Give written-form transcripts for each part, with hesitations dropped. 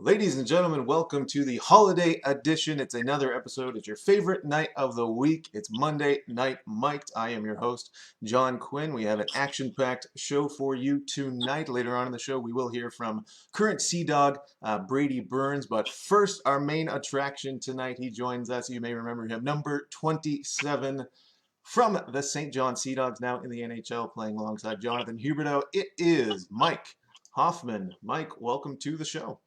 Ladies and gentlemen, welcome to the holiday edition. It's another episode. It's your favorite night of the week. It's Monday Night Mic'd. I am your host, John Quinn. We have an action-packed show for you tonight. Later on in the show, we will hear from current Sea Dog, Brady Burns. But first, our main attraction tonight. He joins us. You may remember him, number 27 from the St. John Sea Dogs, now in the NHL, playing alongside Jonathan Huberdeau. It is Mike Hoffman. Mike, welcome to the show.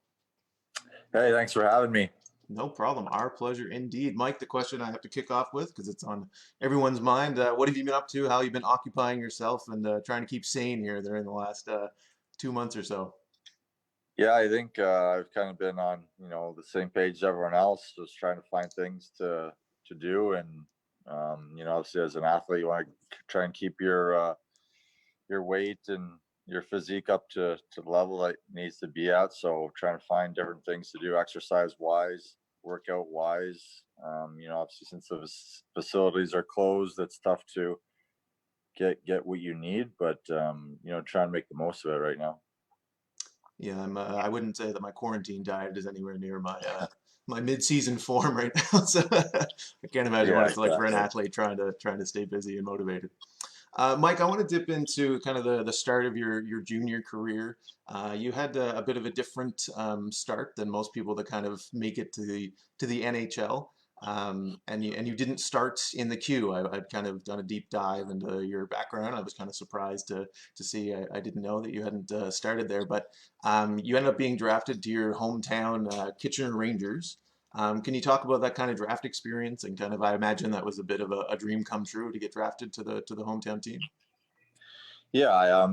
Hey, thanks for having me. No problem. Our pleasure indeed. Mike, the question I have to kick off with, because it's on everyone's mind, what have you been up to? How have you been occupying yourself and trying to keep sane here during the last 2 months or so? Yeah, I think I've kind of been on, the same page as everyone else, just trying to find things to do. And obviously as an athlete, you want to try and keep your weight and your physique up to the level that it needs to be at. So trying to find different things to do, exercise wise, workout wise. Obviously since the facilities are closed, it's tough to get what you need, but try and make the most of it right now. Yeah, I wouldn't say that my quarantine diet is anywhere near my mid-season form right now. So I can't imagine what Yeah, it's like for an exactly. athlete trying to stay busy and motivated. Mike, I want to dip into kind of the start of your junior career. You had a bit of a different start than most people that kind of make it to the NHL. And you didn't start in the queue. I'd kind of done a deep dive into your background. I was kind of surprised to see. I didn't know that you hadn't started there, but you ended up being drafted to your hometown Kitchener Rangers. Can you talk about that kind of draft experience and kind of, I imagine that was a bit of a dream come true to get drafted to the hometown team. Yeah,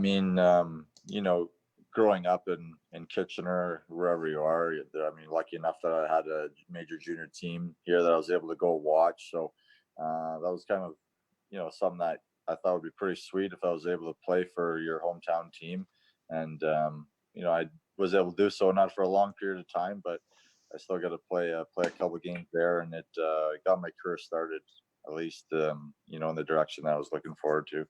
growing up in Kitchener, wherever you are, lucky enough that I had a major junior team here that I was able to go watch. So that was kind of, something that I thought would be pretty sweet if I was able to play for your hometown team. And, I was able to do so, not for a long period of time, but I still got to play a couple games there, and it got my career started, at least, in the direction that I was looking forward to.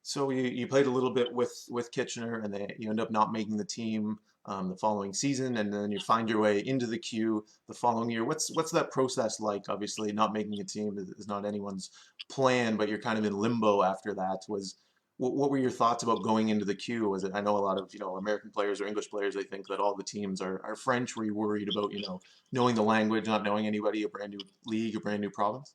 So you played a little bit with Kitchener, and you end up not making the team the following season, and then you find your way into the queue the following year. What's that process like? Obviously, not making a team is not anyone's plan, but you're kind of in limbo after that. What were your thoughts about going into the queue? Was it? I know a lot of American players or English players. They think that all the teams are French. Were you worried about knowing the language, not knowing anybody, a brand new league, a brand new province?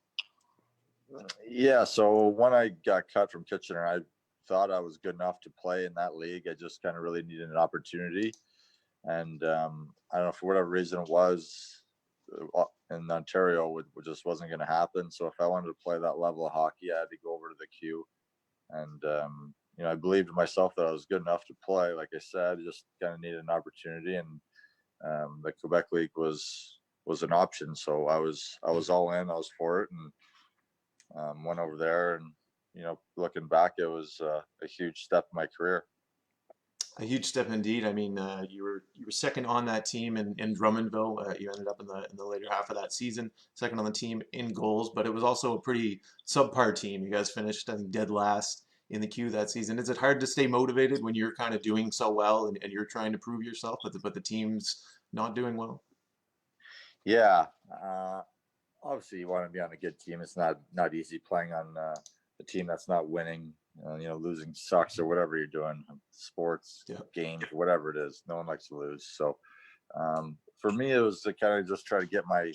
Yeah, so when I got cut from Kitchener, I thought I was good enough to play in that league. I just kind of really needed an opportunity. And I don't know, for whatever reason it was, in Ontario, it just wasn't going to happen. So if I wanted to play that level of hockey, I had to go over to the queue. And, I believed in myself that I was good enough to play. Like I said, just kind of needed an opportunity. And the Quebec League was an option. So I was all in, I was for it. And went over there, and looking back, it was a huge step in my career. A huge step indeed. I mean, you were second on that team in Drummondville. You ended up in the later half of that season, second on the team in goals, but it was also a pretty subpar team. You guys finished, I think, dead last in the queue that season. Is it hard to stay motivated when you're kind of doing so well and you're trying to prove yourself, but the team's not doing well? Yeah, obviously you want to be on a good team. It's not easy playing on a team that's not winning. Losing sucks, or whatever you're doing, sports, Yeah. games, whatever it is. No one likes to lose. So for me, it was to kind of just try to get my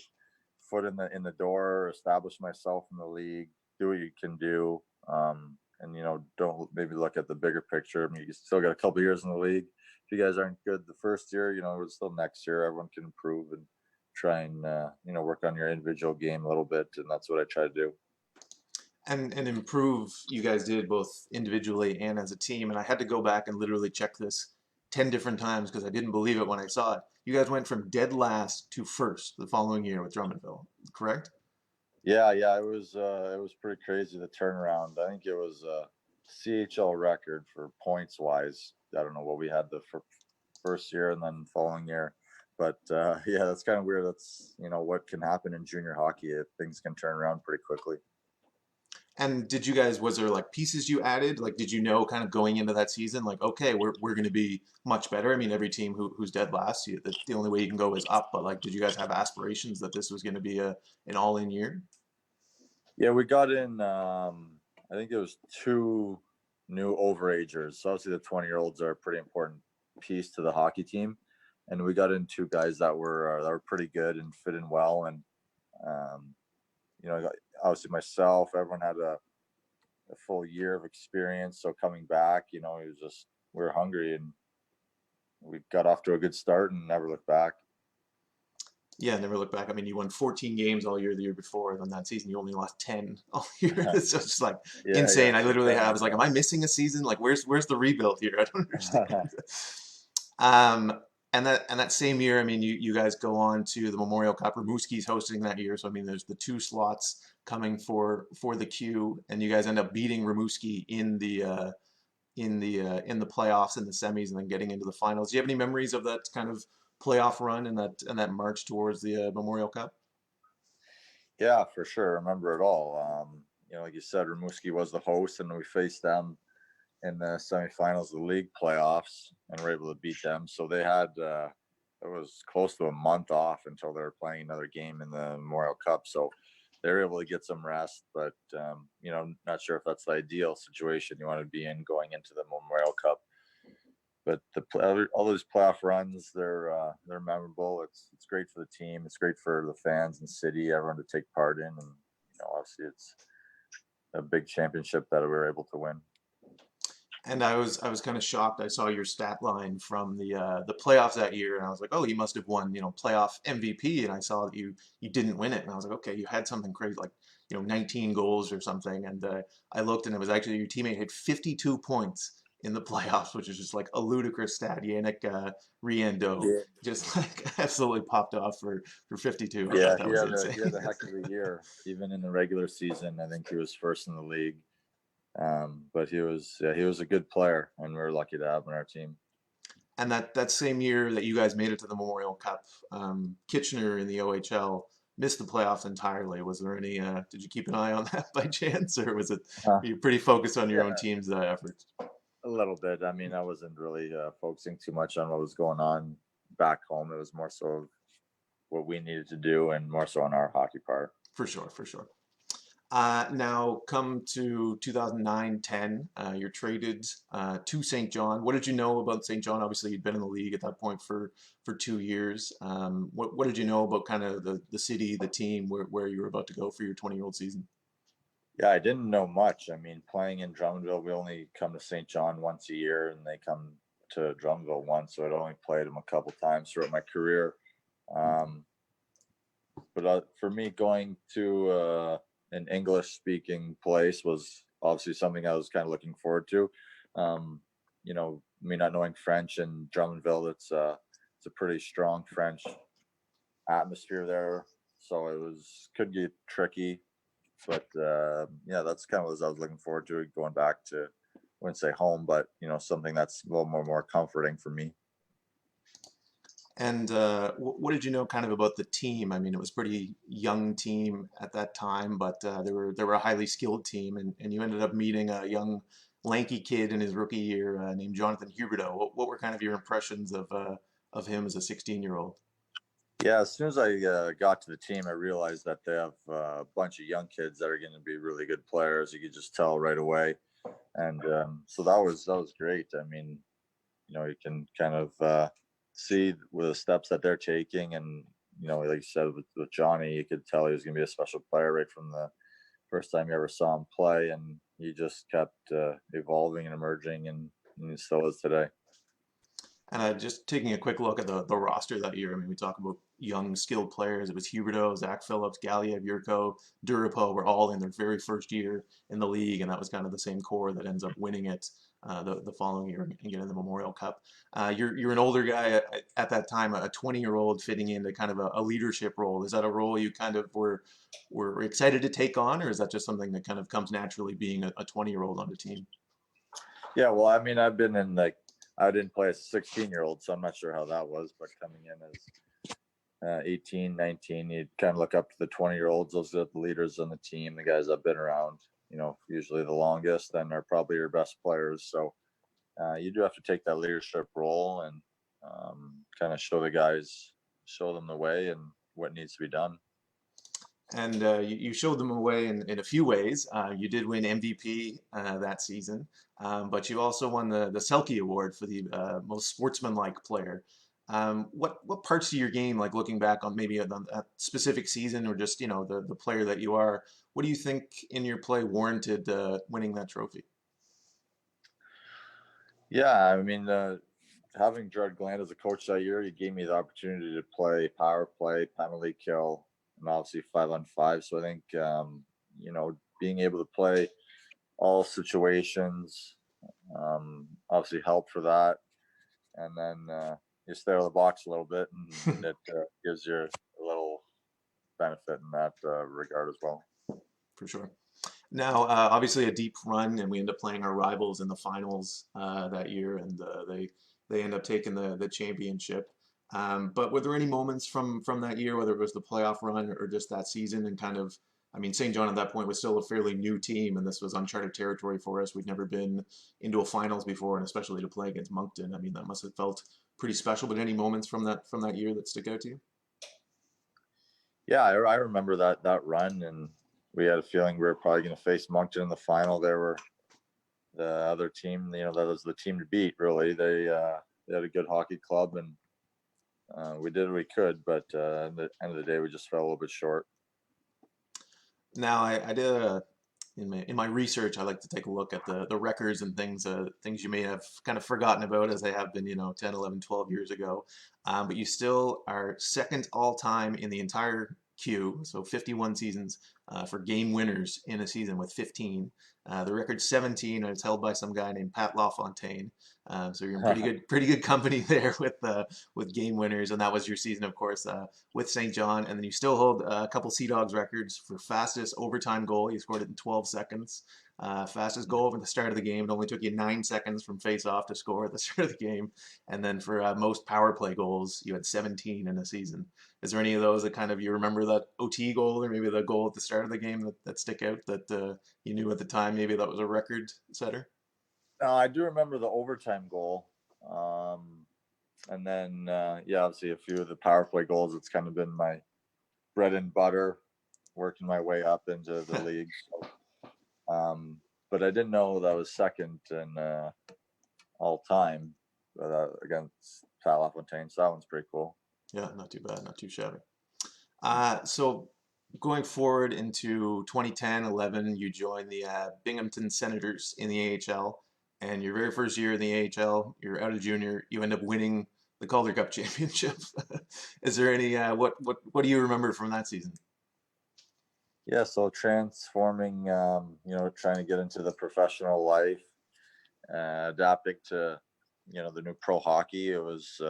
foot in the door, establish myself in the league, do what you can do, and don't maybe look at the bigger picture. I mean, you still got a couple years in the league. If you guys aren't good the first year, it's still next year. Everyone can improve and try and work on your individual game a little bit, and that's what I try to do. And improve you guys did both individually and as a team. And I had to go back and literally check this 10 different times because I didn't believe it when I saw it. You guys went from dead last to first the following year with Drummondville, correct? Yeah, it was pretty crazy, the turnaround. I think it was a CHL record for points wise. I don't know what we had the first year and then following year, but yeah, that's kind of weird. That's what can happen in junior hockey if things can turn around pretty quickly. And did you guys, was there like pieces you added? Like, did you know kind of going into that season, like, okay, we're going to be much better? I mean, every team who's dead last, the only way you can go is up. But like, did you guys have aspirations that this was going to be an all-in year? Yeah, we got in. I think it was two new overagers. So obviously the 20-year-olds are a pretty important piece to the hockey team, and we got in two guys that were pretty good and fit in well. And um, you know, obviously myself, everyone had a full year of experience. So coming back, you know, it was just we were hungry and we got off to a good start and never looked back. Yeah, never look back. I mean, you won 14 games all year the year before, and then that season you only lost 10 all year. It's just like Yeah, insane. I so literally 10 have, I and was like, am I missing a season? Like, where's the rebuild here? I don't understand. 10. Um, and that same year, I mean, you guys go on to the Memorial Cup. Rimouski's hosting that year, so I mean, there's the two slots coming for the Q, and you guys end up beating Rimouski in the playoffs and the semis, and then getting into the finals. Do you have any memories of that kind of playoff run and that march towards the Memorial Cup? Yeah, for sure. I remember it all. You know, like you said, Rimouski was the host, and we faced them in the semifinals of the league playoffs, and were able to beat them. So they had it was close to a month off until they were playing another game in the Memorial Cup. So they were able to get some rest, but you know, not sure if that's the ideal situation you want to be in going into the Memorial Cup. But all those playoff runs, they're memorable. It's great for the team. It's great for the fans and city, everyone to take part in, and you know, obviously, it's a big championship that we were able to win. And I was kind of shocked. I saw your stat line from the playoffs that year, and I was like, oh, you must have won, playoff MVP. And I saw that you didn't win it, and I was like, okay, you had something crazy, like 19 goals or something. And I looked, and it was actually your teammate had 52 points in the playoffs, which is just like a ludicrous stat. Yannick Riendo Yeah, just like absolutely popped off for 52. I yeah, thought that was insane. he had a heck of a year, even in the regular season. I think he was first in the league. But he was a good player, and we are lucky to have him on our team. And that same year that you guys made it to the Memorial Cup, Kitchener in the OHL missed the playoffs entirely. Was there any? Did you keep an eye on that by chance, or was it Uh, were you pretty focused on your own yeah, team's efforts? a little bit. I mean, I wasn't really focusing too much on what was going on back home. It was more so what we needed to do, and more so on our hockey part. For sure, for sure. Now come to 2009-10. You're traded to St. John. What did you know about St. John? Obviously, you'd been in the league at that point for 2 years. What did you know about kind of the city, the team, where you were about to go for your 20-year-old season? Yeah, I didn't know much. I mean, playing in Drummondville, we only come to St. John once a year, and they come to Drummondville once, so I'd only played them a couple times throughout my career. Um, but for me, going to an English-speaking place was obviously something I was kind of looking forward to. You know, me not knowing French in Drummondville, it's a pretty strong French atmosphere there, so it was could get tricky. But yeah, that's kind of what I was looking forward to going back to. I wouldn't say home, but you know, something that's a little more comforting for me. And what did you know kind of about the team? I mean, it was a pretty young team at that time, but they were a highly skilled team, and you ended up meeting a young, lanky kid in his rookie year named Jonathan Huberdeau. What were kind of your impressions of him as a 16-year-old? Yeah, as soon as I got to the team, I realized that they have a bunch of young kids that are going to be really good players. You could just tell right away, and so that was great. I mean, you know, you can kind of see with the steps that they're taking, and you know, like you said with Johnny, you could tell he was going to be a special player right from the first time you ever saw him play, and he just kept evolving and emerging, and he still is today. And just taking a quick look at the roster that year. I mean, we talk about young, skilled players. It was Huberdeau, Zach Phillips, Galiev, Yurko, Durapo were all in their very first year in the league, and that was kind of the same core that ends up winning it the following year and getting the Memorial Cup. You're an older guy at that time, a 20-year-old fitting into kind of a leadership role. Is that a role you kind of were excited to take on, or is that just something that kind of comes naturally being a 20-year-old on the team? Yeah, well, I mean, I've been in like I didn't play as a 16-year-old, so I'm not sure how that was, but coming in as 18, 19, you kind of look up to the 20-year-olds. Those are the leaders on the team, the guys I've been around. usually the longest and are probably your best players. So you do have to take that leadership role and kind of show them the way and what needs to be done. And you showed them a way in a few ways. You did win MVP that season, but you also won the Selke Award for the most sportsmanlike player. What parts of your game, like looking back on maybe a specific season or just the player that you are, what do you think in your play warranted winning that trophy? Yeah, I mean, having Jared Gland as a coach that year, he gave me the opportunity to play power play, penalty kill, and obviously 5-on-5. So I think being able to play all situations obviously helped for that. And then you stay out of the box a little bit, and it gives you a little benefit in that regard as well. For sure. Now, obviously, a deep run, and we end up playing our rivals in the finals that year, and they end up taking the championship. But were there any moments from that year, whether it was the playoff run or just that season, and kind of, I mean, St. John at that point was still a fairly new team, and this was uncharted territory for us. We'd never been into a finals before, and especially to play against Moncton. I mean, that must have felt pretty special. But any moments from that year that stick out to you? Yeah, I remember that run, and we had a feeling we were probably going to face Moncton in the final. They were the other team, that was the team to beat. Really, they had a good hockey club, and we did what we could. But at the end of the day, we just fell a little bit short. Now, I did in my research, I like to take a look at the records and things you may have kind of forgotten about as they have been, 10, 11, 12 years ago. But you still are second all time in the entire Q, so 51 seasons for game winners in a season with 15. The record's 17, and it's held by some guy named Pat LaFontaine. So you're in pretty good company there with game winners, and that was your season, of course, with St. John. And then you still hold a couple Sea Dogs records for fastest overtime goal. You scored it in 12 seconds. Fastest goal from the start of the game. It only took you 9 seconds from face-off to score at the start of the game. And then for most power play goals, you had 17 in a season. Is there any of those that kind of you remember that OT goal or maybe the goal at the start of the game that stick out that you knew at the time maybe that was a record setter? I do remember the overtime goal. And then, obviously a few of the power play goals. It's kind of been my bread and butter, working my way up into the league. But I didn't know that was second in all time against Pat LaFontaine. So that one's pretty cool. Yeah, not too bad, not too shabby. So going forward into 2010-11, you joined the Binghamton Senators in the AHL, and your very first year in the AHL, you're out of junior, you end up winning the Calder Cup championship. Is there any what do you remember from that season? Yeah, so transforming, trying to get into the professional life, adapting to, the new pro hockey. It was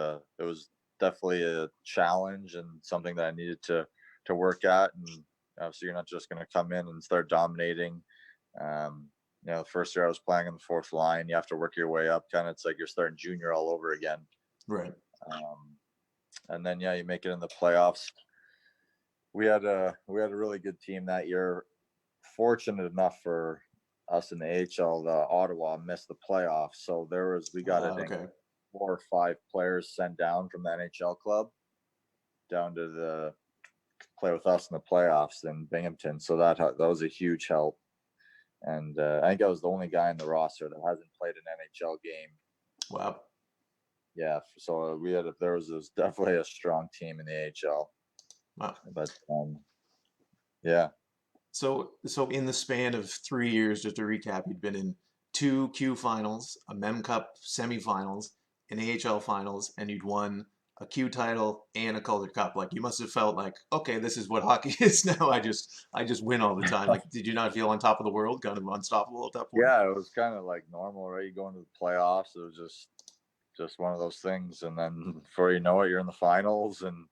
definitely a challenge and something that I needed to work at. And obviously, you're not just going to come in and start dominating. The first year I was playing in the fourth line, you have to work your way up. Kind of, it's like you're starting junior all over again. Right. And then you make it in the playoffs. We had a really good team that year. Fortunate enough for us in the AHL, the Ottawa missed the playoffs, so we got I think Okay. 4 or 5 players sent down from the NHL club down to play with us in the playoffs in Binghamton. So that was a huge help. And I think I was the only guy in the roster that hasn't played an NHL game. Wow. Yeah, so there was definitely a strong team in the AHL. Wow. But yeah. So in the span of 3 years, just to recap, you'd been in 2 Q finals, a Mem Cup semifinals, an AHL finals, and you'd won a Q title and a Calder Cup. Like you must have felt like, okay, this is what hockey is now. I just win all the time. Like, did you not feel on top of the world, kind of unstoppable at that point? Yeah, it was kind of like normal, right? You go into the playoffs, it was just one of those things, and then before you know it, you're in the finals, and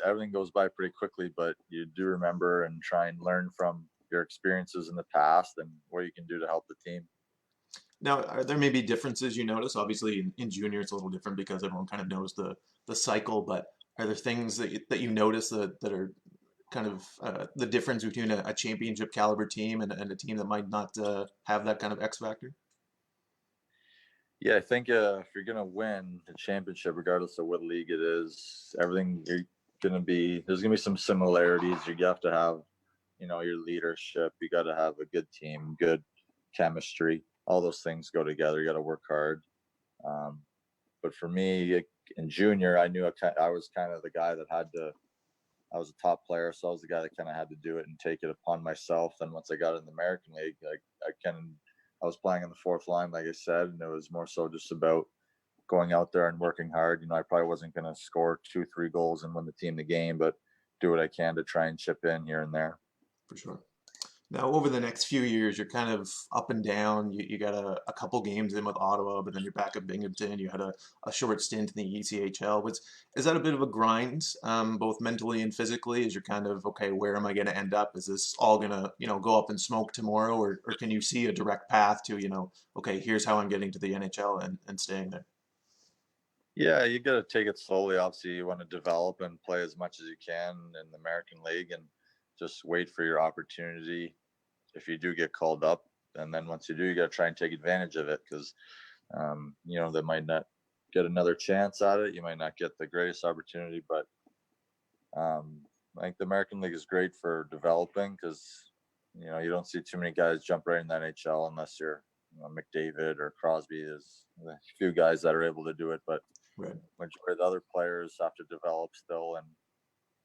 everything goes by pretty quickly. But you do remember and try and learn from your experiences in the past and what you can do to help the team. Now, are there maybe differences you notice? Obviously, in junior, it's a little different because everyone kind of knows the cycle. But are there things that you notice that are kind of the difference between a championship caliber team and a team that might not have that kind of X factor? Yeah, I think if you're gonna win the championship, regardless of what league it is, everything you're gonna be there's gonna be some similarities. You have to have, your leadership. You got to have a good team, good chemistry. All those things go together. You got to work hard. Um, but for me, in junior, I knew I was kind of the guy that had to. I was a top player, so I was the guy that kind of had to do it and take it upon myself. And once I got in the American League, I was playing in the fourth line, like I said, and it was more so just about going out there and working hard. I probably wasn't going to score 2, 3 goals and win the team the game, but do what I can to try and chip in here and there. For sure. Now, over the next few years, you're kind of up and down. You got a couple games in with Ottawa, but then you're back at Binghamton. You had a short stint in the ECHL. Is that a bit of a grind, both mentally and physically? Is you're kind of, okay, where am I going to end up? Is this all going to, go up in smoke tomorrow? Or can you see a direct path to, okay, here's how I'm getting to the NHL and staying there? Yeah, you got to take it slowly. Obviously, you want to develop and play as much as you can in the American League and just wait for your opportunity if you do get called up. And then once you do, you got to try and take advantage of it because, they might not get another chance at it. You might not get the greatest opportunity, but I think the American League is great for developing because, you don't see too many guys jump right in the NHL unless you're McDavid or Crosby is a few guys that are able to do it, but Right. majority of the other players have to develop still and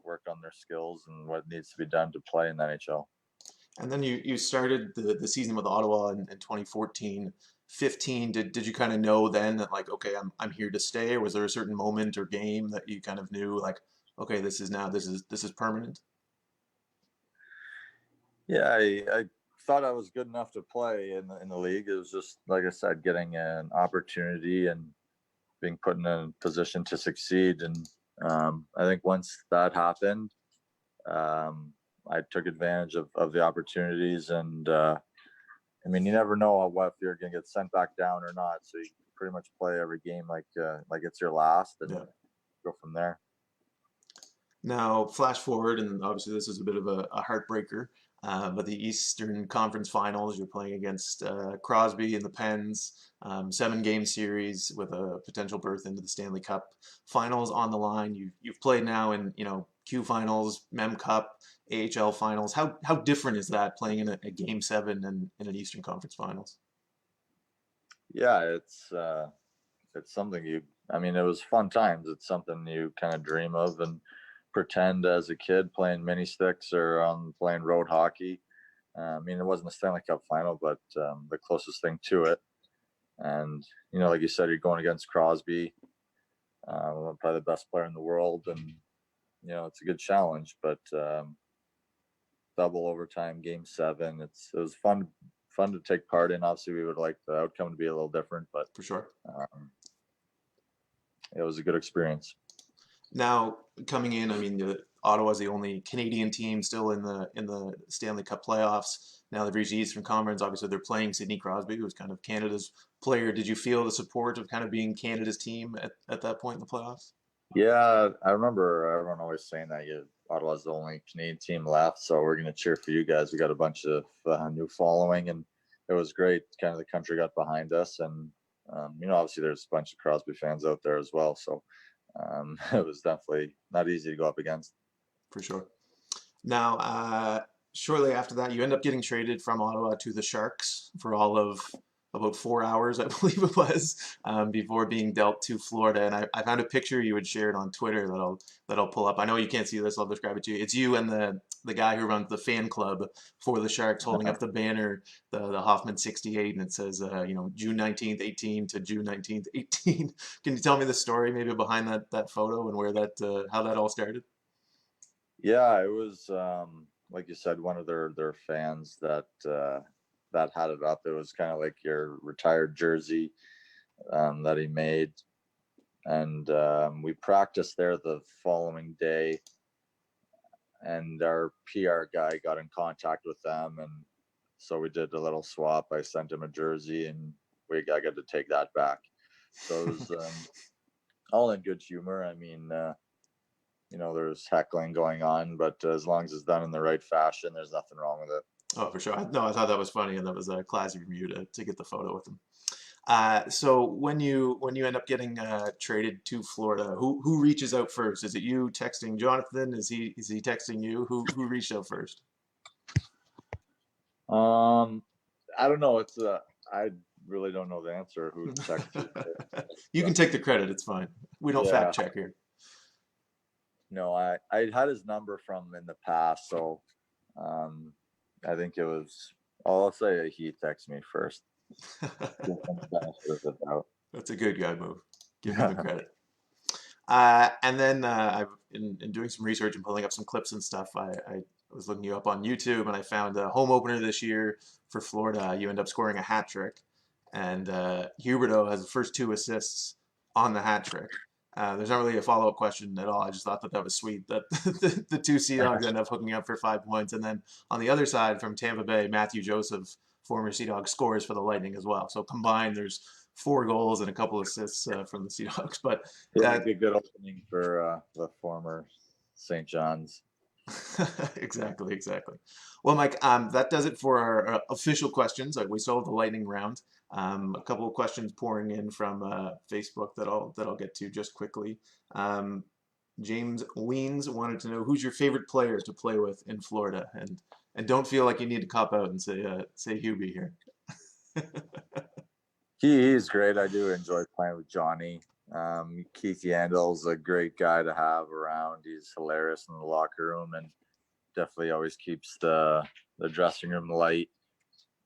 work on their skills and what needs to be done to play in the NHL. And then you started the season with Ottawa in 2014, 15. Did you kind of know then that, like, okay, I'm here to stay, or was there a certain moment or game that you kind of knew, like, okay, this is permanent? Yeah, I thought I was good enough to play in the league. It was just like I said, getting an opportunity and being put in a position to succeed. And I think once that happened, I took advantage of the opportunities. And you never know what if you're going to get sent back down or not. So you pretty much play every game like it's your last and Yeah. go from there. Now, flash forward, and obviously this is a bit of a heartbreaker, but the Eastern Conference Finals, you're playing against Crosby and the Pens, 7-game series with a potential berth into the Stanley Cup Finals on the line. You've played now in Q Finals, Mem Cup, AHL Finals. How different is that playing in a Game 7 and in an Eastern Conference Finals? Yeah, it's something it was fun times. It's something you kind of dream of and pretend as a kid playing mini sticks or playing road hockey. It wasn't a Stanley Cup final, but the closest thing to it. And, like you said, you're going against Crosby, probably the best player in the world. And, it's a good challenge, but double overtime, game 7. It was fun to take part in. Obviously, we would like the outcome to be a little different, but For sure. it was a good experience. Now coming in, Ottawa's the only Canadian team still in the Stanley Cup playoffs. Now they've reached the Eastern Conference. Obviously, they're playing Sidney Crosby, who's kind of Canada's player. Did you feel the support of kind of being Canada's team at that point in the playoffs? Yeah, I remember everyone always saying that Ottawa's the only Canadian team left, so we're going to cheer for you guys. We got a bunch of new following, and it was great. Kind of the country got behind us, and obviously there's a bunch of Crosby fans out there as well. So it was definitely not easy to go up against. For sure. Now, shortly after that, you end up getting traded from Ottawa to the Sharks for all of about 4 hours, I believe it was, before being dealt to Florida. And I found a picture you had shared on Twitter that I'll pull up. I know you can't see this. I'll describe it to you. It's you and the guy who runs the fan club for the Sharks holding up the banner, the Hoffman 68, and it says, June 19th, 18 to June 19th, 18. Can you tell me the story maybe behind that photo and where how that all started? Yeah, it was like you said, one of their fans that had it up. It was kind of like your retired jersey that he made, and we practiced there the following day. And our PR guy got in contact with them, and so we did a little swap. I sent him a jersey, and I got to take that back. So it was all in good humor. there's heckling going on, but as long as it's done in the right fashion, there's nothing wrong with it. Oh, for sure. No, I thought that was funny, and that was classy from you to get the photo with him. So when you end up getting traded to Florida, who reaches out first? Is it you texting Jonathan? Is he texting you? Who reached out first? Um, I don't know. I really don't know the answer. Who texted? You can take the credit. It's fine. We don't Yeah, fact check here. no, I had his number from in the past, so um, I think it was. I'll say he texted me first. Give him the benefit of the doubt. That's a good guy move. Give him the credit. And then in doing some research and pulling up some clips and stuff, I was looking you up on YouTube and I found a home opener this year for Florida. You end up scoring a hat trick, and Huberdeau has the first two assists on the hat trick. There's not really a follow-up question at all. I just thought that was sweet that the two Sea Dogs end up hooking up for 5 points. And then on the other side from Tampa Bay, Matthew Joseph, former Sea Dog, scores for the Lightning as well. So combined, there's 4 goals and a couple assists from the Sea Dogs. But It would be a good opening for the former St. John's. exactly, exactly. Well, Mike, that does it for our official questions. We still have the lightning round. A couple of questions pouring in from Facebook that I'll get to just quickly. James Weens wanted to know who's your favorite player to play with in Florida, and don't feel like you need to cop out and say Hubie here. He's great. I do enjoy playing with Johnny. Keith Yandel's a great guy to have around. He's hilarious in the locker room and definitely always keeps the dressing room light.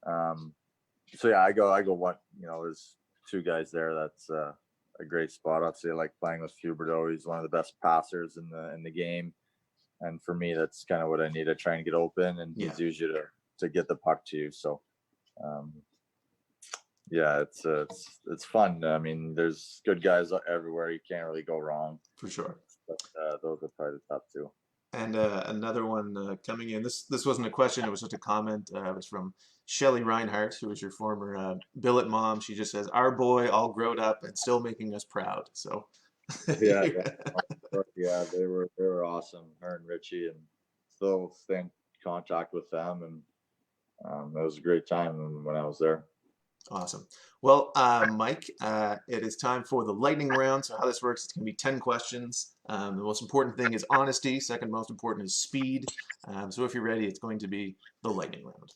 So yeah, I go one. There's two guys there. That's a great spot. Obviously, I like playing with Huberdeau. He's one of the best passers in the game, and for me, that's kind of what I need. I try and get open, and Yeah, he's usually to get the puck to you. So, yeah, it's fun. I mean, there's good guys everywhere. You can't really go wrong. for sure. But those are probably the top two. And another one coming in. This wasn't a question; it was just a comment. It was from Shelly Reinhardt, who was your former billet mom. She just says, "Our boy, all grown up and still making us proud." So, Yeah, yeah, they were awesome. Her and Richie, and still stay in contact with them, and it was a great time when I was there. awesome. Well, Mike, it is time for the lightning round. So how this works, it's going to be 10 questions. The most important thing is honesty. Second most important is speed. So if you're ready, it's going to be the lightning round.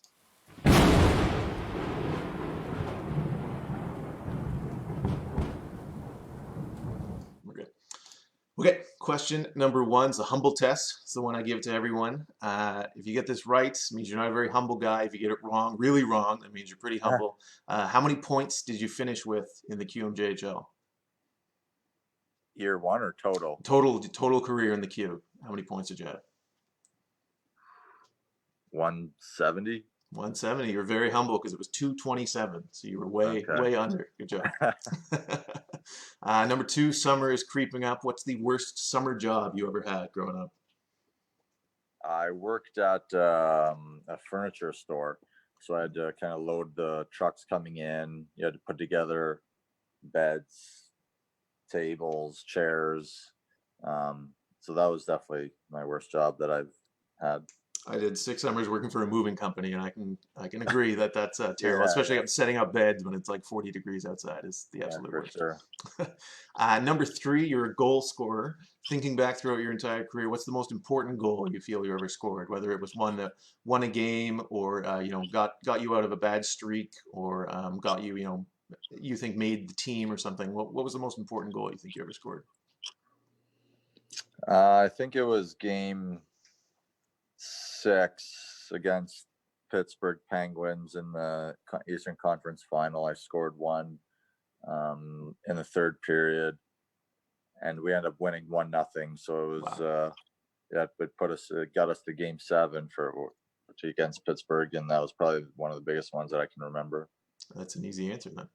We're good. Okay, question number one is a humble test. It's the one I give to everyone. If you get this right, it means you're not a very humble guy. If you get it wrong, really wrong, that means you're pretty humble. How many points did you finish with in the QMJHL? Year one or total? Total career in the Q. How many points did you have? 170. 170. You're very humble because it was 227. So you were way under. Good job. Number two, summer is creeping up. What's the worst summer job you ever had growing up? I worked at a furniture store, so I had to kind of load the trucks coming in. You had to put together beds, tables, chairs. So that was definitely my worst job that I've had. I did 6 summers working for a moving company, and I can agree that that's terrible, Yeah, especially setting up beds when it's like 40 degrees outside is the yeah, absolute for worst. sure. Number three, you're a goal scorer. Thinking back throughout your entire career, what's the most important goal you feel you ever scored? Whether it was one that won a game, or got you out of a bad streak, or got you you think made the team or something. What was the most important goal you think you ever scored? I think it was game 6 against Pittsburgh Penguins in the Eastern Conference Final. I scored one in the third period, and we ended up winning 1-0. So it was Wow, it got us to game 7 against Pittsburgh, and that was probably one of the biggest ones that I can remember. that's an easy answer then.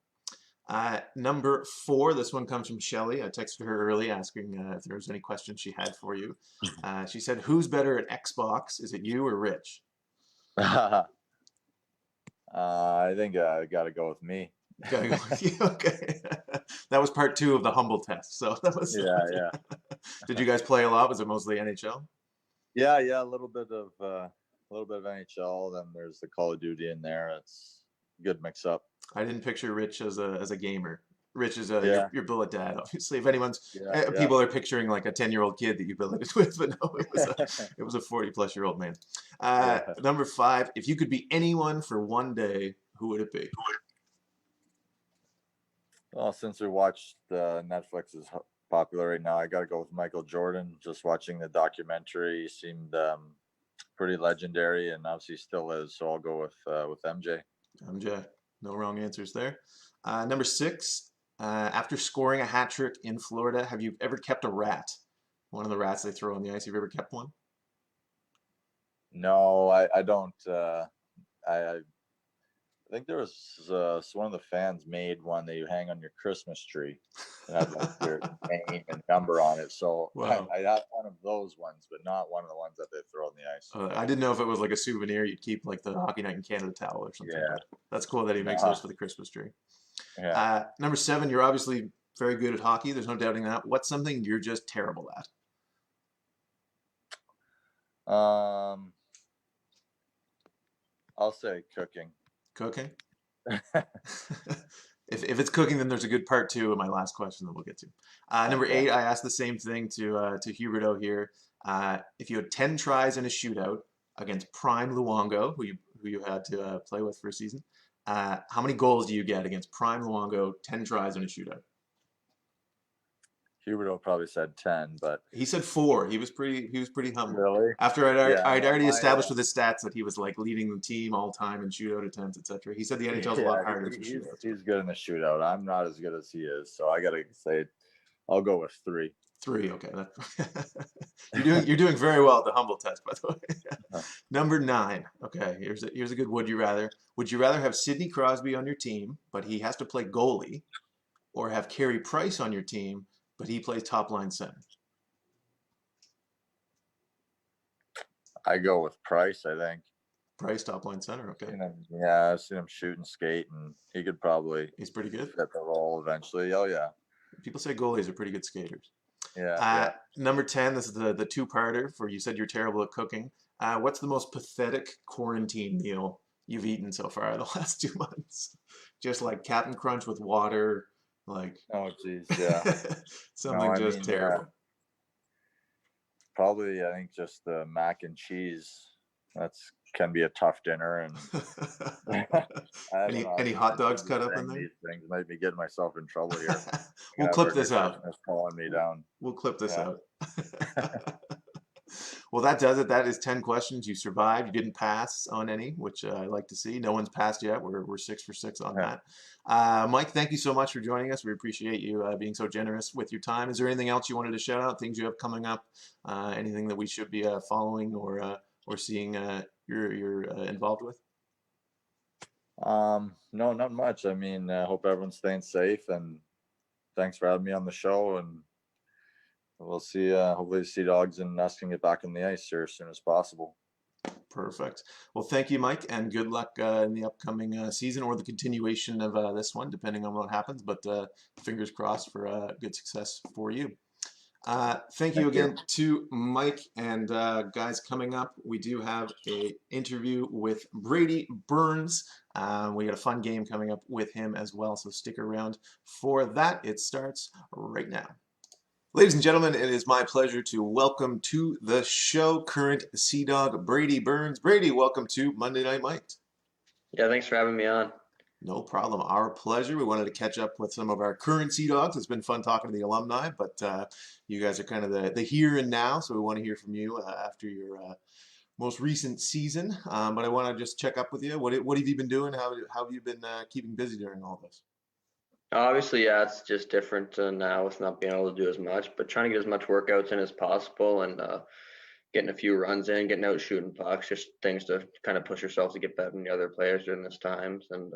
Number four, this one comes from Shelly. I texted her early asking if there was any questions she had for you. She said, "Who's better at Xbox? Is it you or Rich?" I think I got to go with me. Gotta go with you. Okay. That was part two of the humble test. So that was. Yeah, yeah. Did you guys play a lot? Was it mostly NHL? Yeah, yeah, a little bit of NHL, then there's the Call of Duty in there. It's a good mix up. I didn't picture Rich as a gamer. Rich is Yeah, your bullet dad, obviously. If anyone's yeah, yeah. people are picturing like a 10-year-old kid that you billeted with, but no, it was a 40-plus-year-old man. Yeah. Number five, if you could be anyone for one day, who would it be? Well, since we watched Netflix is popular right now, I got to go with Michael Jordan. Just watching the documentary seemed pretty legendary, and obviously still is. So I'll go with MJ. MJ. No wrong answers there. Number six, after scoring a hat trick in Florida, have you ever kept a rat? One of the rats they throw on the ice. Have you ever kept one? No, I don't. I think there was one of the fans made one that you hang on your Christmas tree and had like your name and number on it. So Wow. I had one of those ones, but not one of the ones that they throw on the ice. I didn't know if it was like a souvenir you'd keep, like the Hockey Night in Canada towel or something, Yeah, but that's cool that he makes those no, for the Christmas tree. yeah. Number seven, you're obviously very good at hockey. There's no doubting that. What's something you're just terrible at? Um, I'll say cooking. Cooking? If it's cooking, then there's a good part two of my last question that we'll get to. Number Okay. eight, I asked the same thing to Huberto here. If you had 10 tries in a shootout against Prime Luongo, who you had to play with for a season, how many goals do you get against Prime Luongo, 10 tries in a shootout? Huberto probably said 10, but He said four. He was pretty humble. really, After yeah, I'd no, already my established with his stats that he was like leading the team all time in shootout attempts, etc. He said the NHL's a lot yeah, harder for he's shootouts. he's good in the shootout. I'm not as good as he is, so I gotta say, I'll go with three. Three, okay. You're doing very well at the humble test, by the way. Number nine. Okay, here's a good would you rather. Would you rather have Sidney Crosby on your team, but he has to play goalie, or have Carey Price on your team, but he plays top line center? I go with Price. I think. Price top line center. Okay, Yeah, I've seen him shoot and skate, and he could probably he's pretty good. fit the role eventually. Oh yeah, People say goalies are pretty good skaters. yeah, yeah. Number 10, this is the two-parter for you said you're terrible at cooking. What's the most pathetic quarantine meal you've eaten so far in the last 2 months? Just like Captain Crunch with water, like Oh geez, yeah. No, something I just mean, terrible. probably I think just the mac and cheese. That's can be a tough dinner, and I don't know. Any I hot dogs shouldn't be cut up in saying there? these things. Might be getting myself in trouble here. We'll Gonna have clip our this out. nutritionist calling me down. We'll clip this Yeah. out. Well, that does it. That is 10 questions. You survived. You didn't pass on any, which I like to see. No one's passed yet. We're 6 for 6 on Yeah. that. Mike, thank you so much for joining us. We appreciate you being so generous with your time. Is there anything else you wanted to shout out? Things you have coming up? Anything that we should be following or seeing you're involved with? No, not much. I mean, hope everyone's staying safe, and thanks for having me on the show. And we'll see. Hopefully, Sea Dogs and us can get back on the ice here as soon as possible. Perfect. Well, thank you, Mike, and good luck in the upcoming season or the continuation of this one, depending on what happens. But fingers crossed for good success for you. Thank you Thank you. again to Mike and guys. Coming up, we do have a interview with Brady Burns. We got a fun game coming up with him as well, so stick around for that. It starts right now. Ladies and gentlemen, it is my pleasure to welcome to the show current Sea Dog Brady Burns. Brady, welcome to Monday Night Mike. Yeah, thanks for having me on. No problem. Our pleasure. We wanted to catch up with some of our current Sea Dogs. It's been fun talking to the alumni, but you guys are kind of the here and now, so we want to hear from you after your most recent season. But I want to just check up with you. What have you been doing? How have you been keeping busy during all this? Obviously, yeah, it's just different now with not being able to do as much, but trying to get as much workouts in as possible and getting a few runs in, getting out shooting pucks, just things to kind of push yourself to get better than the other players during this times and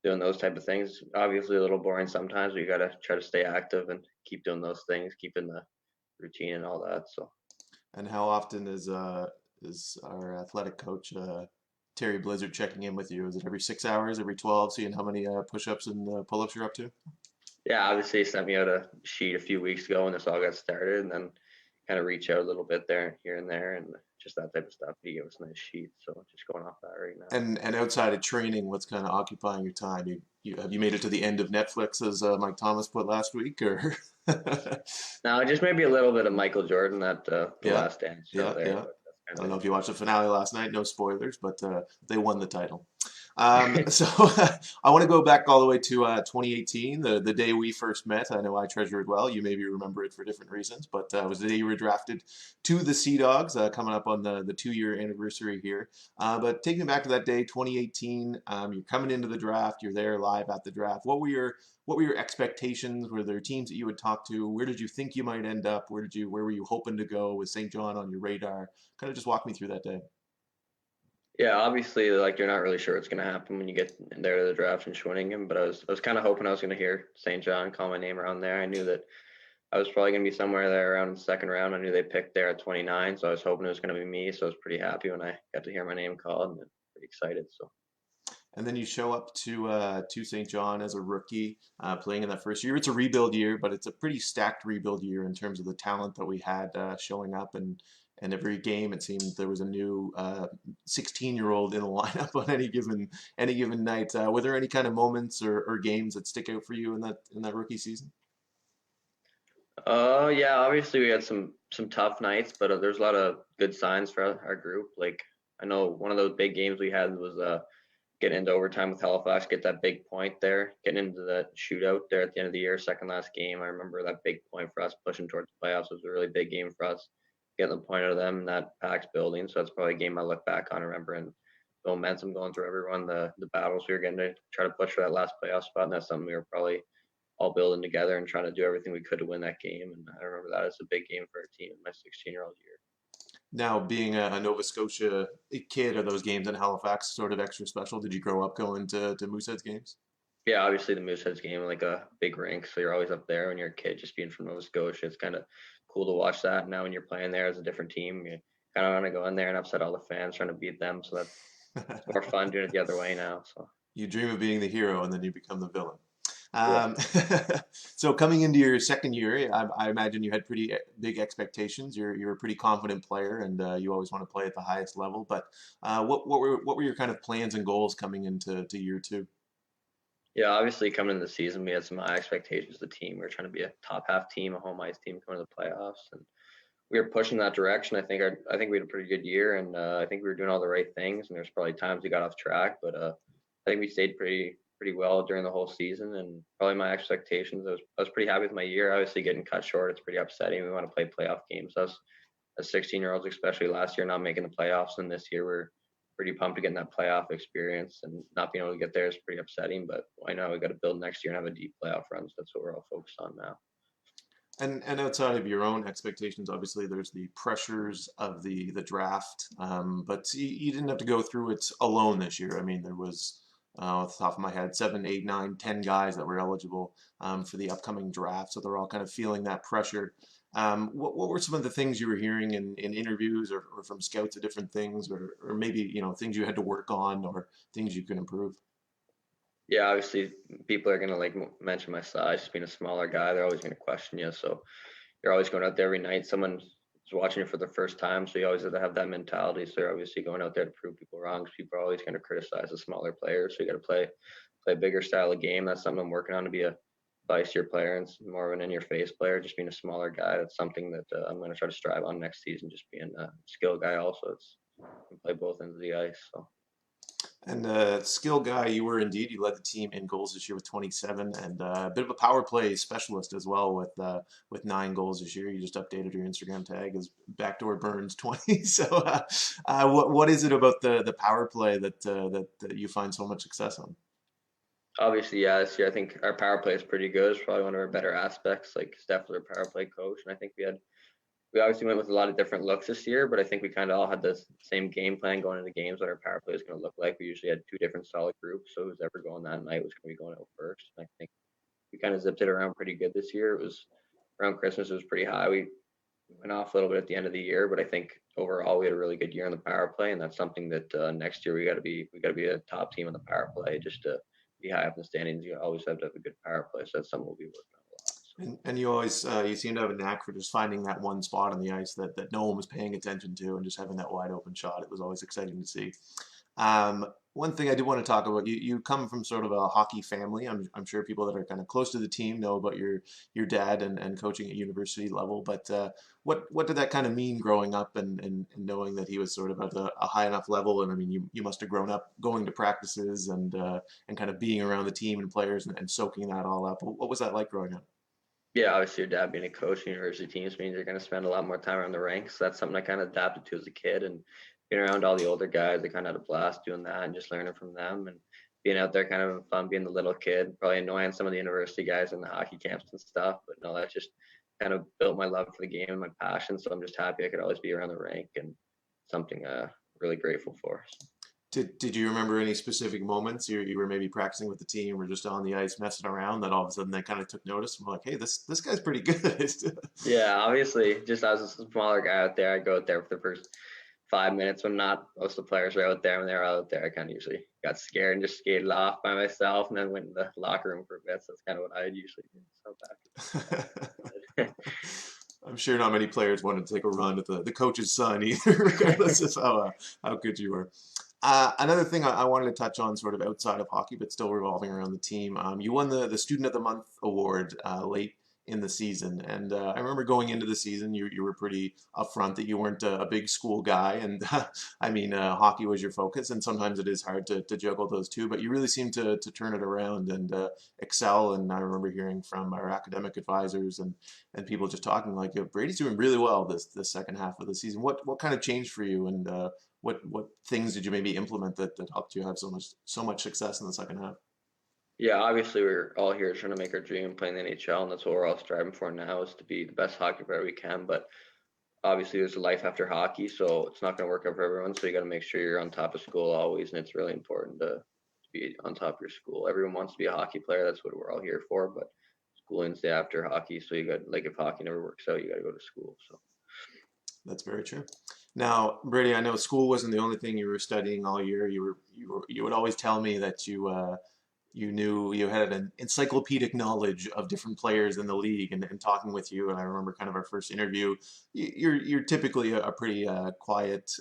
doing those type of things. Obviously, a little boring sometimes, but you got to try to stay active and keep doing those things, keeping the routine and all that. So, And how often is our athletic coach Terry Blizzard checking in with you? Is it every 6 hours, every 12, seeing how many push-ups and pull-ups you're up to? Yeah, obviously he sent me out a sheet a few weeks ago when this all got started, and then kind of reach out a little bit there, here and there, and just that type of stuff. He gave us a nice sheet, so just going off that right now. And outside of training, what's kind of occupying your time? You have you made it to the end of Netflix, as Mike Thomas put last week, or? Now, just maybe a little bit of Michael Jordan, that the Yeah, Last Dance show yeah, there, yeah. but that's I kind don't of know it. if you watched the finale last night. No spoilers, but they won the title. So I want to go back all the way to 2018, the day we first met. I know I treasure it well. You maybe remember it for different reasons, but it was the day you were drafted to the Sea Dogs, coming up on the 2 year anniversary here. But taking me back to that day, 2018, you're coming into the draft. You're there live at the draft. What were your expectations? Were there teams that you would talk to? Where did you think you might end up? Where were you hoping to go? Was St. John on your radar? Kind of just walk me through that day. Yeah, obviously, like you're not really sure what's going to happen when you get there to the draft in Schwenningen, but I was kind of hoping I was going to hear St. John call my name around there. I knew that I was probably going to be somewhere there around the second round. I knew they picked there at 29, so I was hoping it was going to be me. So I was pretty happy when I got to hear my name called and pretty excited. So And then you show up to St. John as a rookie, playing in that first year. It's a rebuild year, but it's a pretty stacked rebuild year in terms of the talent that we had showing up, and every game it seemed there was a new 16-year-old in the lineup on any given night. Were there any kind of moments or games that stick out for you in that rookie season? Yeah, obviously we had some tough nights, but there's a lot of good signs for our group. Like I know one of those big games we had was getting into overtime with Halifax, get that big point there, getting into the shootout there at the end of the year, second last game. I remember that big point for us pushing towards the playoffs was a really big game for us, getting the point out of them in that PAX building. So that's probably a game I look back on, remember, and the momentum going through everyone, the battles we were getting to try to push for that last playoff spot. And that's something we were probably all building together and trying to do everything we could to win that game. And I remember that as a big game for our team in my 16-year-old year. Now, being a Nova Scotia kid, are those games in Halifax sort of extra special? Did you grow up going to Mooseheads games? Yeah, obviously the Mooseheads game, like a big rink, so you're always up there when you're a kid. Just being from Nova Scotia, it's kind of cool to watch that. Now when you're playing there as a different team, you kind of want to go in there and upset all the fans trying to beat them. So that's it's more fun doing it the other way now. So You dream of being the hero and then you become the villain. yeah. Um, so coming into your second year, I imagine you had pretty big expectations. You're a pretty confident player, and you always want to play at the highest level. But what were your kind of plans and goals coming into year two? Yeah, obviously coming into the season, we had some high expectations of the team. We were trying to be a top half team, a home ice team coming to the playoffs, and we were pushing that direction. I think we had a pretty good year, and I think we were doing all the right things. And there's probably times we got off track, but I think we stayed pretty well during the whole season. And probably my expectations, I was pretty happy with my year. Obviously, getting cut short, it's pretty upsetting. We want to play playoff games. Us as 16-year-olds, especially last year, not making the playoffs, and this year we're pretty pumped to get in that playoff experience. And not being able to get there is pretty upsetting. But I know we got to build next year and have a deep playoff run. So that's what we're all focused on now. And outside of your own expectations, obviously there's the pressures of the draft. But you didn't have to go through it alone this year. I mean, there was off the top of my head, 7, 8, 9, 10 guys that were eligible for the upcoming draft. So they're all kind of feeling that pressure. What were some of the things you were hearing in interviews or from scouts of different things, or maybe things you had to work on or things you could improve? Yeah, obviously people are gonna like mention my size, just being a smaller guy. They're always gonna question you. So you're always going out there every night. Someone's watching you for the first time, so you always have to have that mentality. So you're obviously going out there to prove people wrong, because people are always going to criticize the smaller players. So you got to play a bigger style of game. That's something I'm working on, to be a spicier player and more of an in-your-face player. Just being a smaller guy, that's something that I'm going to try to strive on next season. Just being a skill guy, also. It's can play both ends of the ice. So. And skill guy, you were indeed. You led the team in goals this year with 27, and a bit of a power play specialist as well with 9 goals this year. You just updated your Instagram tag as backdoor Burns 20. So, what is it about the power play that you find so much success on? Obviously, yeah, this year I think our power play is pretty good. It's probably one of our better aspects. Like Steph was our power play coach, and I think we obviously went with a lot of different looks this year, but I think we kind of all had the same game plan going into games, what our power play was going to look like. We usually had 2 different solid groups, so who's ever going that night was going to be going out first. And I think we kind of zipped it around pretty good this year. It was around Christmas, it was pretty high. We went off a little bit at the end of the year, but I think overall we had a really good year on the power play, and that's something that next year we got to be a top team on the power play just to be high up in the standings. You always have to have a good power play, so that's something we'll be working on a lot. So. And you always you seem to have a knack for just finding that one spot on the ice that no one was paying attention to and just having that wide open shot. It was always exciting to see. One thing I do want to talk about, you come from sort of a hockey family. I'm sure people that are kind of close to the team know about your dad and coaching at university level. But what did that kind of mean growing up and knowing that he was sort of at a high enough level? And I mean, you must have grown up going to practices and kind of being around the team and players and soaking that all up. What was that like growing up? Yeah, obviously your dad being a coach in university teams means you're going to spend a lot more time around the ranks. So that's something I kind of adapted to as a kid, and being around all the older guys, I kind of had a blast doing that and just learning from them and being out there kind of having fun, being the little kid, probably annoying some of the university guys in the hockey camps and stuff. But no, that just kind of built my love for the game and my passion. So I'm just happy I could always be around the rink and something really grateful for. Did you remember any specific moments you were maybe practicing with the team or just on the ice messing around that all of a sudden they kind of took notice and were like, hey, this guy's pretty good. Yeah, obviously, just as a smaller guy out there, I go out there for the first 5 minutes when not most of the players are out there. When they're out there, I kind of usually got scared and just skated off by myself, and then went in the locker room for a bit. So that's kind of what I usually do. So back. I'm sure not many players wanted to take a run at the coach's son either, regardless of how good you were. Another thing I wanted to touch on, sort of outside of hockey, but still revolving around the team. You won the Student of the Month award late in the season, and I remember going into the season, you were pretty upfront that you weren't a big school guy, and I mean hockey was your focus, and sometimes it is hard to juggle those two, but you really seemed to turn it around and excel. And I remember hearing from our academic advisors and people just talking like, Brady's doing really well this second half of the season. What kind of changed for you, and what things did you maybe implement that helped you have so much success in the second half? Yeah, obviously we're all here trying to make our dream and play in the NHL, and that's what we're all striving for now is to be the best hockey player we can. But obviously there's a life after hockey, so it's not going to work out for everyone. So you got to make sure you're on top of school always, and it's really important to be on top of your school. Everyone wants to be a hockey player. That's what we're all here for. But schooling's the after hockey, so you got like if hockey never works out, you got to go to school. So. That's very true. Now, Brady, I know school wasn't the only thing you were studying all year. You would always tell me that you knew you had an encyclopedic knowledge of different players in the league, and talking with you. And I remember kind of our first interview. You're typically a pretty quiet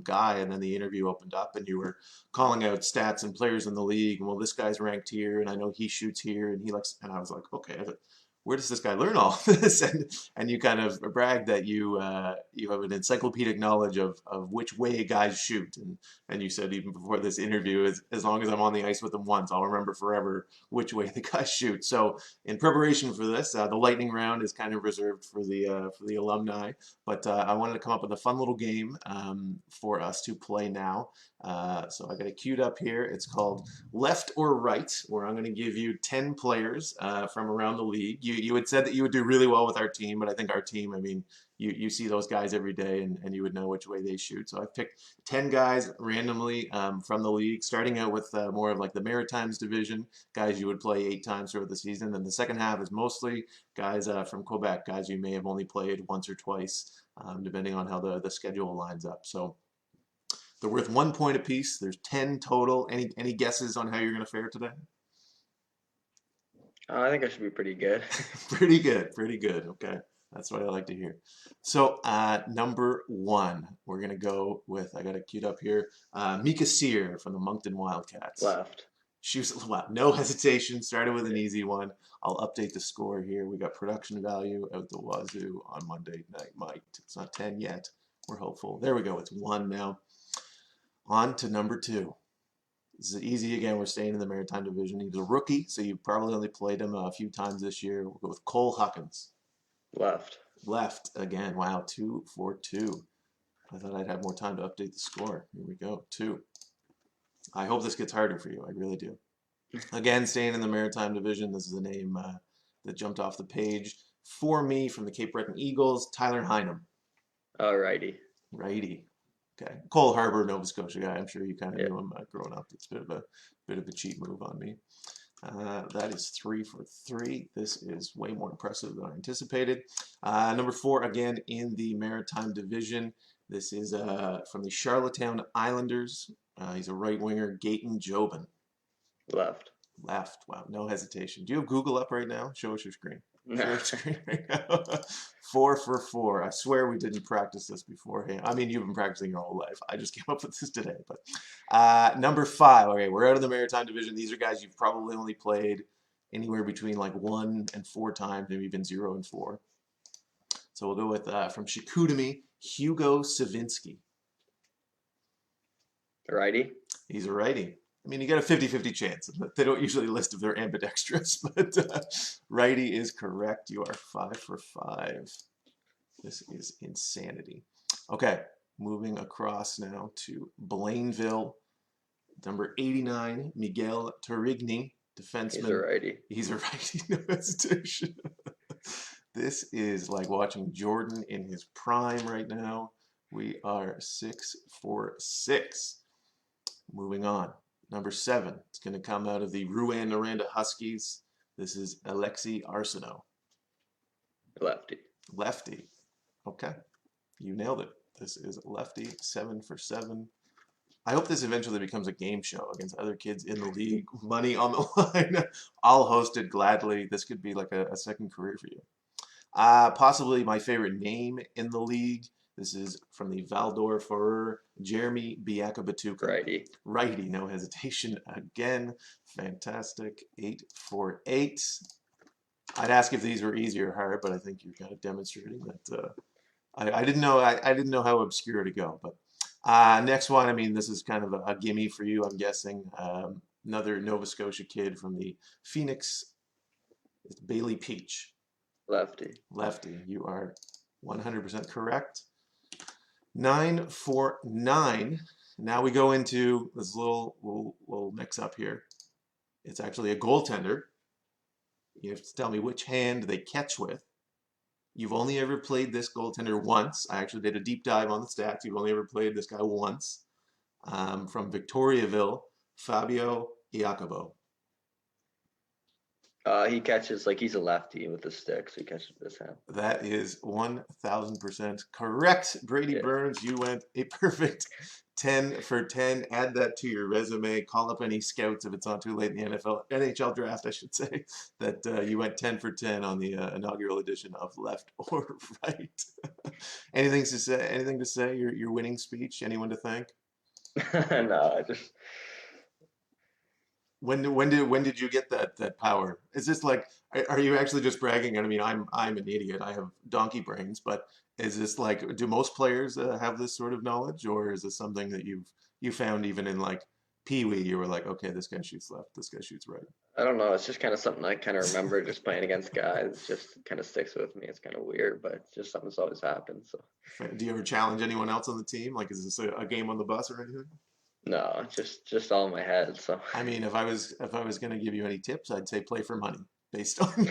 guy, and then the interview opened up, and you were calling out stats and players in the league. And well, this guy's ranked here, and I know he shoots here, and he likes. And I was like, okay, where does this guy learn all this? And you kind of bragged that you have an encyclopedic knowledge of which way guys shoot, and you said even before this interview, as long as I'm on the ice with them once, I'll remember forever which way the guys shoot. So in preparation for this, the lightning round is kind of reserved for the alumni, but I wanted to come up with a fun little game for us to play now. So I got it queued up here. It's called Left or Right, where I'm going to give you 10 players from around the league. You had said that you would do really well with our team, but I think our team, I mean, you see those guys every day, and you would know which way they shoot. So I've picked 10 guys randomly from the league, starting out with more of like the Maritimes division, guys you would play 8 times throughout the season. And the second half is mostly guys from Quebec, guys you may have only played once or twice, depending on how the schedule lines up. So they're worth 1 point apiece. There's 10 total. Any guesses on how you're going to fare today? I think I should be pretty good. Pretty good. Pretty good. Okay. That's what I like to hear. So number 1, we're going to go with, I got it queued up here, Mika Sear from the Moncton Wildcats. Left. She was, wow, no hesitation. Started with an easy one. I'll update the score here. We got production value out the wazoo on Monday night. Mike, it's not 10 yet. We're hopeful. There we go. It's 1 now. On to number 2. This is easy again. We're staying in the Maritime Division. He's a rookie, so you probably only played him a few times this year. We'll go with Cole Huckins. Left. Left again. Wow, 2 for 2. I thought I'd have more time to update the score. Here we go. 2. I hope this gets harder for you. I really do. Again, staying in the Maritime Division. This is a name that jumped off the page for me from the Cape Breton Eagles. Tyler Hynum. Righty. Righty. Okay. Cole Harbour, Nova Scotia guy. I'm sure you kind of knew him growing up. It's a bit of a cheat move on me. That is 3 for 3. This is way more impressive than I anticipated. Number 4, again in the Maritime Division. This is from the Charlottetown Islanders. He's a right winger, Gaten Jobin. Left. Left. Wow, no hesitation. Do you have Google up right now? Show us your screen. Show No. us your screen right now. 4 for 4. I swear we didn't practice this beforehand. I mean, you've been practicing your whole life. I just came up with this today. But number 5. Okay, we're out of the Maritime Division. These are guys you've probably only played anywhere between like 1 and 4 times, maybe even 0 and 4. So we'll go with from Chicoutimi, Hugo Savinsky. Righty. He's a righty. I mean, you got a 50-50 chance. They don't usually list if they're ambidextrous, but righty is correct. You are 5 for 5. This is insanity. Okay, moving across now to Blainville. Number 89, Miguel Torigny, defenseman. He's a righty. He's a righty, no hesitation. This is like watching Jordan in his prime right now. We are 6 for 6. Moving on. Number 7, it's going to come out of the Rouyn-Noranda Huskies. This is Alexei Arsenault. Lefty. Lefty. Okay. You nailed it. This is lefty, 7 for 7. I hope this eventually becomes a game show against other kids in the league. Money on the line. I'll host it gladly. This could be like a second career for you. Possibly my favorite name in the league. This is from the Val-d'Or Foreur, Jeremy Biakabatuka. Righty. Righty, no hesitation again. Fantastic. 8 for 8. I'd ask if these were easy or hard, but I think you're kind of demonstrating that. I didn't know. I didn't know how obscure to go. But next one. I mean, this is kind of a gimme for you. I'm guessing. Another Nova Scotia kid from the Phoenix. It's Bailey Peach. Lefty. Lefty. You are 100% correct. 9 for 9. Now we go into this little mix up here. It's actually a goaltender. You have to tell me which hand they catch with. You've only ever played this goaltender once. I actually did a deep dive on the stats. You've only ever played this guy once. From Victoriaville, Fabio Iacobo. He catches, like, he's a lefty with the stick, so he catches this hand. That is 1,000% correct. Brady Burns, you went a perfect 10 for 10. Add that to your resume. Call up any scouts if it's not too late in the NHL draft, I should say, that you went 10 for 10 on the inaugural edition of Left or Right. Anything to say? Your winning speech? Anyone to thank? No, I just. When did you get that power? Is this like, are you actually just bragging? I mean, I'm an idiot. I have donkey brains, but is this like, do most players have this sort of knowledge, or is this something that you found even in like Pee Wee? You were like, okay, this guy shoots left, this guy shoots right. I don't know. It's just kind of something I kind of remember just playing against guys. It just kind of sticks with me. It's kind of weird, but it's just something that's always happened. So. Do you ever challenge anyone else on the team? Like, is this a game on the bus or anything? No, just all in my head. So I mean, if I was going to give you any tips, I'd say play for money based on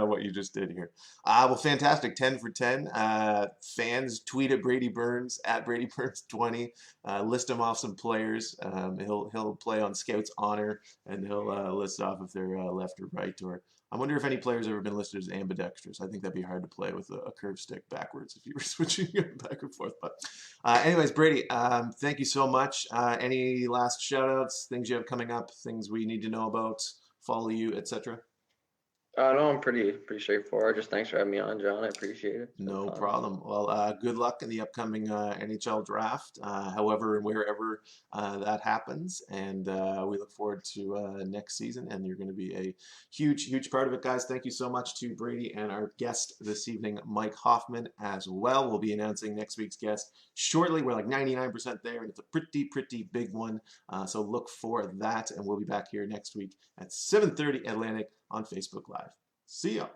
what you just did here. Well, fantastic, 10 for 10. Fans tweet at Brady Burns at Brady Burns 20. List them off some players. He'll play on Scouts Honor, and he'll list off if they're left or right. Or I wonder if any players have ever been listed as ambidextrous. I think that'd be hard to play with a curve stick backwards if you were switching it back and forth. But anyways, Brady, thank you so much. Any last shout outs, things you have coming up, things we need to know about, follow you, etc.? no, I'm pretty straightforward. Just thanks for having me on, John. I appreciate it. No problem. Well, good luck in the upcoming NHL draft, however and wherever that happens. And we look forward to next season. And you're going to be a huge part of it, guys. Thank you so much to Brady and our guest this evening, Mike Hoffman, as well. We'll be announcing next week's guest shortly. We're like 99% there, and it's a pretty big one. So look for that. And we'll be back here next week at 7:30 Atlantic on Facebook Live. See ya.